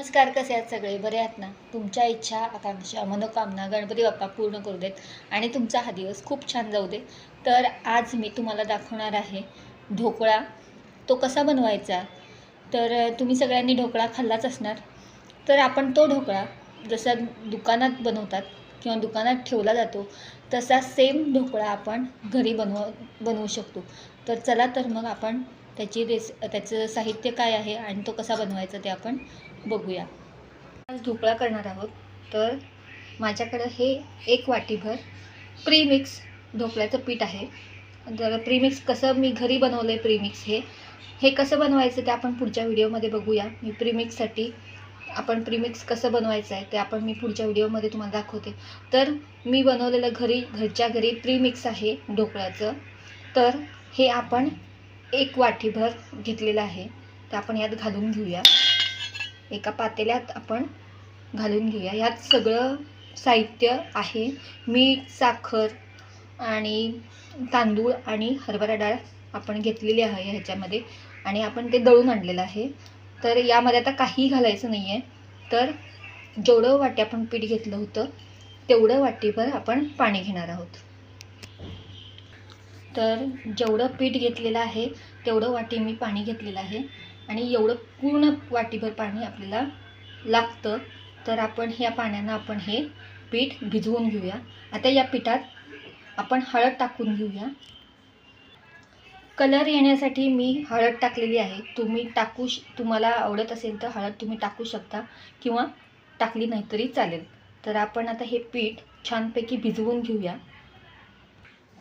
नमस्कार, कसे आहात सगळे? बरे आहात ना? तुमच्या इच्छा, आकांक्षा, मनोकामना गणपती बाप्पा पूर्ण करू देत आणि तुमचा हा दिवस खूप छान जाऊ दे. तर आज मी तुम्हाला दाखवणार आहे ढोकळा. तो कसा बनवायचा? तर तुम्ही सगळ्यांनी ढोकळा खाल्लाच असणार. तर आपण तो ढोकळा जसा दुकानात बनवतात किंवा दुकानात ठेवला जातो तसा सेम ढोकळा आपण घरी बनवू शकतो. तर चला तर मग आपण त्याचं साहित्य काय आहे आणि तो कसा बनवायचा ते आपण बघूया. आज ढोकळा करणार आहोत. तर माझ्याकडं हे 1 वाटीभर प्रीमिक्स ढोकळ्याचं पीठ आहे. तर प्रीमिक्स कसं मी घरी बनवलं आहे, प्रीमिक्स हे कसं बनवायचं ते आपण पुढच्या व्हिडिओमध्ये बघूया. मी प्रीमिक्स कसं बनवायचं आहे ते आपण मी पुढच्या व्हिडिओमध्ये तुम्हाला दाखवते. तर मी बनवलेलं घरच्या घरी प्रीमिक्स आहे ढोकळ्याचं. तर हे आपण 1 वाटीभर घेतलेलं आहे. तर आपण यात घालून घेऊया. एका पातेल्यात आपण घालून घेऊया. यात सगळं साहित्य आहे. मीठ, साखर आणि तांदूळ आणि हरभरा डाळ आपण घेतलेली आहे ह्याच्यामध्ये आणि आपण ते दळून आणलेलं आहे. तर यामध्ये आता काही घालायचं नाही आहे. तर जेवढं वाटी आपण पीठ घेतलं होतं तेवढं वाटीभर आपण पाणी घेणार आहोत. तर जेवढं पीठ घेतलेलं आहे तेवढं वाटी मी पाणी घेतलेलं आहे आणि एवढं पूर्ण वाटीभर पाणी आपल्याला लागतं. तर आपण ह्या पाण्यानं आपण हे पीठ भिजवून घेऊया. आता या पिठात आपण हळद टाकून घेऊया. कलर येण्यासाठी मी हळद टाकलेली आहे. तुम्हाला आवडत असेल तर हळद तुम्ही टाकू शकता किंवा टाकली नाही तरी चालेल. तर आपण आता हे पीठ छानपैकी भिजवून घेऊया.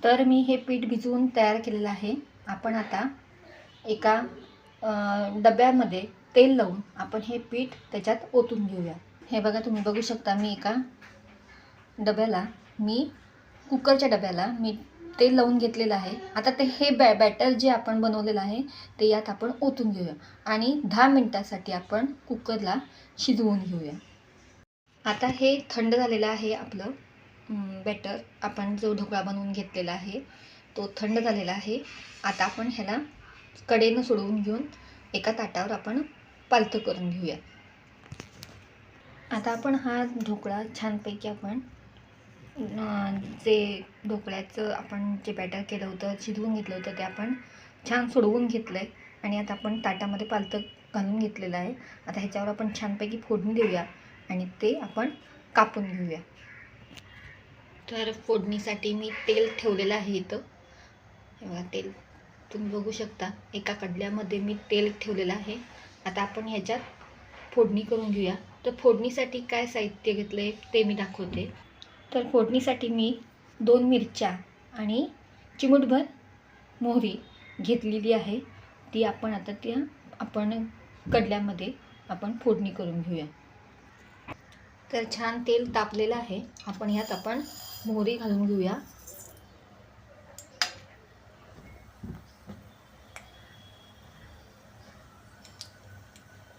तर मी हे पीठ भिजवून तयार केलेलं आहे. आपण आता एका डब्यामध्ये तेल लावून आपण हे पीठ त्याच्यात ओतून घेऊया. हे बघा, तुम्ही बघू शकता मी एका कुकरच्या डब्याला मी तेल लावून घेतलेलं आहे. आता हे बॅटर जे आपण बनवलेलं आहे ते यात आपण ओतून घेऊया आणि 10 मिनिटासाठी आपण कुकरला शिजवून घेऊया. आता हे थंड झालेलं आहे आपलं बॅटर. आपण जो ढोकळा बनवून घेतलेला आहे तो थंड झालेला आहे. आता आपण ह्याला कडेनं सोडवून घेऊन एका ताटावर आपण पालथं करून घेऊया. आता आपण हा ढोकळा छानपैकी आपण जे ढोकळ्याचं आपण जे बॅटर केलं होतं, शिजवून घेतलं होतं ते आपण छान सोडवून घेतलं आहे आणि आता आपण ताटामध्ये पालथं घालून घेतलेलं आहे. आता ह्याच्यावर आपण छानपैकी फोडणी देऊया आणि ते आपण कापून घेऊया. तर फोडणीसाठी मी तेल ठेवलेलं आहे इथं. हे बघा, तेल तुम्ही बघू शकता. एका कडल्यामध्ये मी तेल ठेवलेलं आहे. आता आपण ह्याच्यात फोडणी करून घेऊया. तर फोडणीसाठी काय साहित्य घेतलं आहे ते मी दाखवते. तर फोडणीसाठी मी 2 मिरच्या आणि चिमूटभर मोहरी घेतलेली आहे. ती आपण आता आपण कडल्यामध्ये आपण फोडणी करून घेऊया. तर छान तेल तापलेलं आहे. आपण मोहरी घालून घेऊया.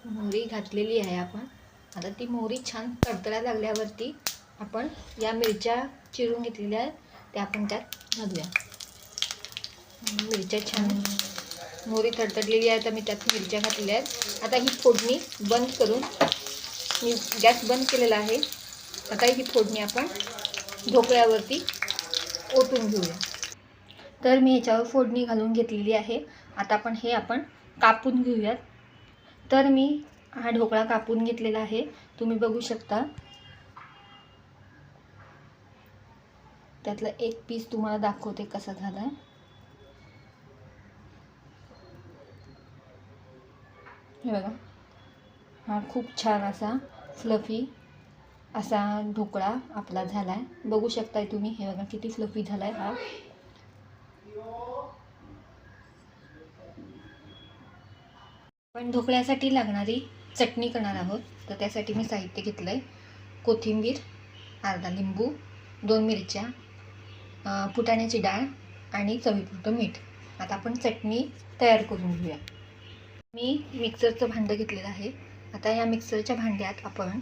मोहरी घातलेली आहे आपण. आता ती मोहरी छान तडतडायला लागल्यावरती आपण या मिरच्या चिरून घेतलेल्या आहेत त्या आपण त्यात घालूया. मिरच्या छान मोहरी तडतडलेली आहे तर मी त्यात मिरच्या घातलेल्या आहेत. आता ही फोडणी बंद करून मी गॅस बंद केलेला आहे. आता ही फोडणी आपण ढोकळ्यावरती ओतून घेऊया. तर मी ह्याच्यावर फोडणी घालून घेतलेली आहे. आता आपण कापून घेऊयात. तर मी हा ढोकळा कापून घेतलेला आहे. तुम्ही बघू शकता. त्यातला एक पीस तुम्हाला दाखवते कसा झाला आहे. हे बघा, हा खूप छान असा फ्लफी असा ढोकळा आपला झाला आहे. बघू शकताय तुम्ही. हे बघा किती फ्लफी झाला आहे हा. पण ढोकळ्यासाठी लागणारी चटणी करणार आहोत. तर त्यासाठी मी साहित्य घेतलं आहे. कोथिंबीर, अर्धा लिंबू, 2 मिरच्या, फुटाण्याची डाळ आणि चवीपुरतं मीठ. आता आपण चटणी तयार करून घेऊया. मी मिक्सरचं भांडं घेतलेलं आहे. आता या मिक्सरच्या भांड्यात आपण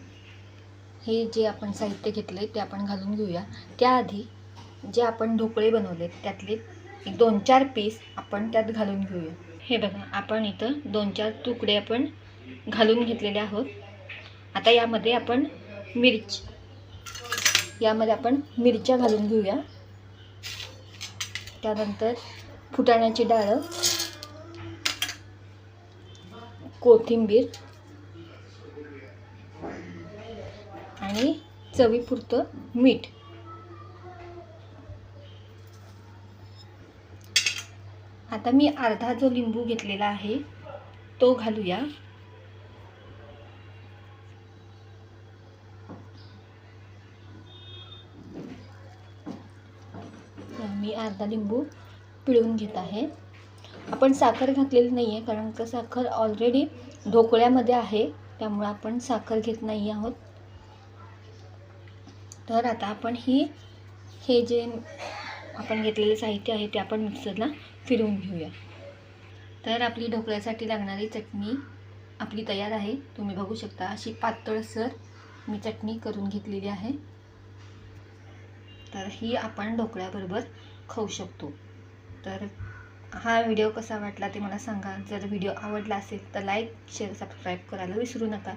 हे जे आपण साहित्य घेतलं आहे ते आपण घालून घेऊया. त्याआधी जे आपण ढोकळे बनवले त्यातले 2-4 पीस आपण त्यात घालून घेऊया. हे बघा, आपण इथं 2-4 तुकडे आपण घालून घेतलेले आहोत. आता यामध्ये आपण मिरच्या घालून घेऊया. त्यानंतर फुटाण्याची डाळ, कोथिंबीर आणि चवीपुरतं मीठ. आता मी अर्धा जो लिंबू घेतलेला आहे तो घालूया. मी अर्धा लिंबू पिळून घेत आहे. आपण साखर घातलेली नाही आहे कारण का साखर ऑलरेडी ढोकळ्यामध्ये आहे, त्यामुळे आपण साखर घेत नाही आहोत. तर आता आपण हे जे आपण घेतलेले साहित्य आहे ते आपण मिक्सरला फिरवून घेऊया. तर आपली ढोकळ्यासाठी लागणारी चटणी आपली तयार आहे. तुम्ही बघू शकता अशी पातळसर मी चटणी करून घेतलेली आहे. तर ही आपण ढोकळ्याबरोबर खाऊ शकतो. तर हा व्हिडिओ कसा वाटला ते मला सांगा. जर व्हिडिओ आवडला असेल तर लाईक, शेअर, सबस्क्राईब करायला विसरू नका.